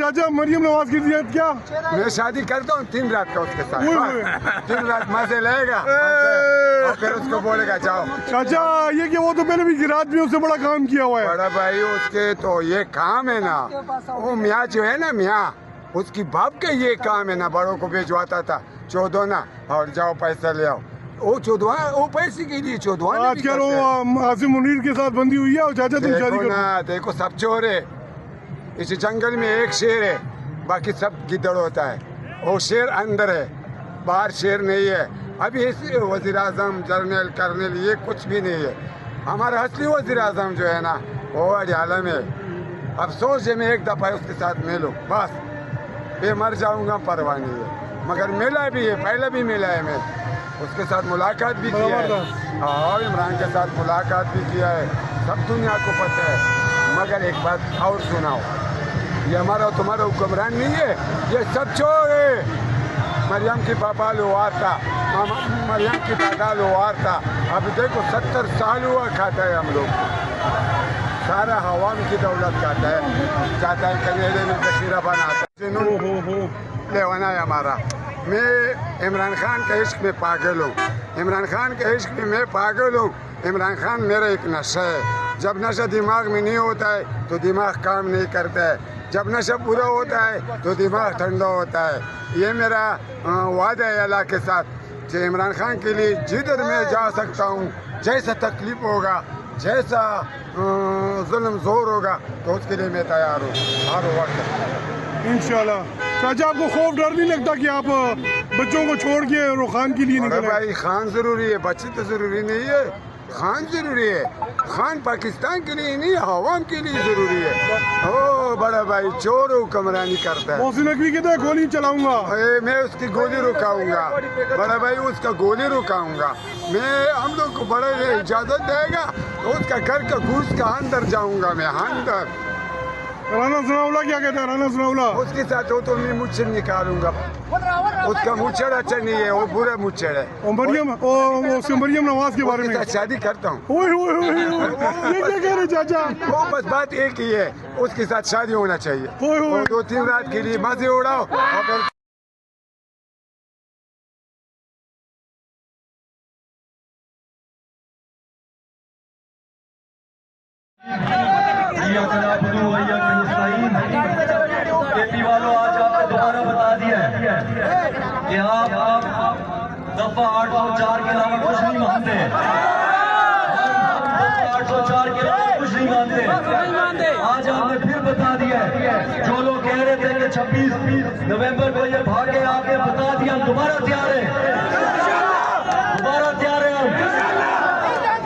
चाचा मरियम नवाज की जियारत क्या? मैं शादी करता हूँ 3 रात का उसके साथ, 3 रात मजे लेगा और फिर उसको बोलेगा जाओ। चाचा ये कि वो तो पहले भी गिरात में उससे बड़ा काम किया हुआ है। बड़ा भाई उसके तो ये काम है ना, वो मियाँ जो है ना मियाँ, उसकी बाप के ये काम है ना, बड़ों को भेजवाता था चौधो ना और जाओ पैसा ले आओ। वो चौधवा वो पैसे के लिए चौधवा आज कह रहा हूँ आसिम मुनीर के साथ बंदी हुई है और चाचा तुम शादी करो ना। देखो सब चोर है, इस जंगल में एक शेर है, बाकी सब गिद्दड़ होता है। वो शेर अंदर है, बाहर शेर नहीं है। अभी इस वजीर आजम जर्नल कर्नल ये कुछ भी नहीं है। हमारा असली वजीर आजम जो है ना वो अडियाला में। अफसोस है मैं एक दफ़ा उसके साथ मिलूँ, बस ये मर जाऊंगा परवाह नहीं है। मगर मिला भी है, पहले भी मिला है, मैं उसके साथ मुलाकात भी किया है और इमरान के साथ मुलाकात भी किया है, सब दुनिया को पता है। मगर एक बात और सुनाओ, ये हमारा तुम्हारा हुक्मरान नहीं है, ये सब चोर है। मरियम की पापा लोहार था, मरियम की दादा लोहार था। अब देखो 70 साल हुआ खाता है हम लोग, सारा हवाम की दौलत खाता है, जाता है कनेडे में जखीरा बनाता है। लेवाना है हमारा। मैं इमरान खान के इश्क में पागल हूँ, इमरान खान के इश्क में मैं पागल हूँ। इमरान खान मेरा एक नशा है। जब नशा दिमाग में नहीं होता है तो दिमाग काम नहीं करता है, जब नशा पूरा होता है तो दिमाग ठंडा होता है। ये मेरा वादा है अल्लाह के साथ कि इमरान खान के लिए जिधर मैं जा सकता हूँ, जैसा तकलीफ होगा, जैसा जुल्म जोर होगा, तो उसके लिए मैं तैयार हूँ हर वक्त इंशाल्लाह। चाचा आपको खौफ डर नहीं लगता कि आप बच्चों को छोड़ के और खान के लिए निकले? भाई खान जरूरी है, बच्चे तो जरूरी नहीं है, खान जरूरी है। खान पाकिस्तान के लिए नहीं, हवाम के लिए जरूरी है। ओ बड़ा भाई चोर हुक्मरानी करता है। मोहसिन नकवी कहता है गोली चलाऊंगा, मैं उसकी गोली रुकाऊंगा। बड़ा भाई उसका गोली रुकाऊंगा मैं। हम लोग को बड़ा इजाजत देगा तो उसका घर का घुस का अंदर जाऊंगा मैं, अंदर। राना सनाउल्लाह क्या कहता है? राना सनाउल्लाह उसके साथ हो तो मैं मुझसे निकालूंगा, उसका मुच्छड़ अच्छा नहीं है, वो बुरा मुच्छड़ है। और मरियम नवाज के बारे में शादी करता हूँ। ये क्या कह रहे चाचा? वो बस बात एक ही है, उसके साथ शादी होना चाहिए। 2-3 रात के लिए मजे उड़ाओ और फिर केपी वालों आज आपको दोबारा बता दिया है कि आप दफा 804 के अलावा कुछ नहीं मानते। 804 के अलावा कुछ नहीं मानते। आज आपने फिर बता दिया है। जो लोग कह रहे थे कि 26 नवंबर को ये भागे, आपने बता दिया हम दोबारा तैयार है, दोबारा तैयार है हम।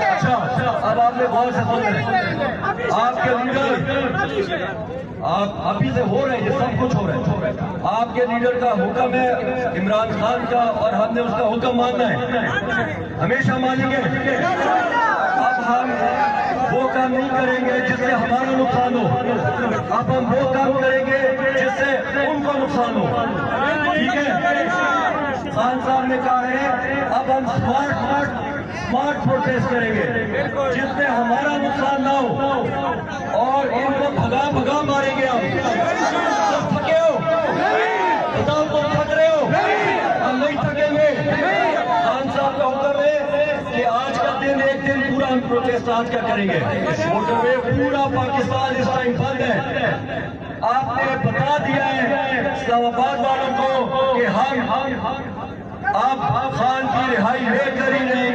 अच्छा अब आपने गौर से सुन रहे, आपके लीडर आप अभी से हो रहे हैं, ये सब कुछ हो रहा है। आपके लीडर का हुक्म है इमरान खान का, और हमने उसका हुक्म मानना है, हमेशा मानेंगे। अब हम वो काम नहीं करेंगे जिससे हमारा नुकसान हो, अब हम वो काम करेंगे जिससे उनको नुकसान हो। ठीक है, खान साहब ने कहा है अब हम स्मार्ट प्रोटेस्ट करेंगे जिससे हमारा नुकसान ना हो और इनको भगा मारेंगे। हम सब थके हो? बताओ तुम थक रहे हो? हम नहीं थकेंगे। खान साहब का हुक्म है कि आज का दिन एक दिन पूरा हम प्रोटेस्ट आज का करेंगे। मोटरवे पूरा पाकिस्तान इस टाइम बंद है। आपने बता दिया है इस्लामाबाद वालों को कि हम आप खान की रिहाई लेकर ही रहेंगे।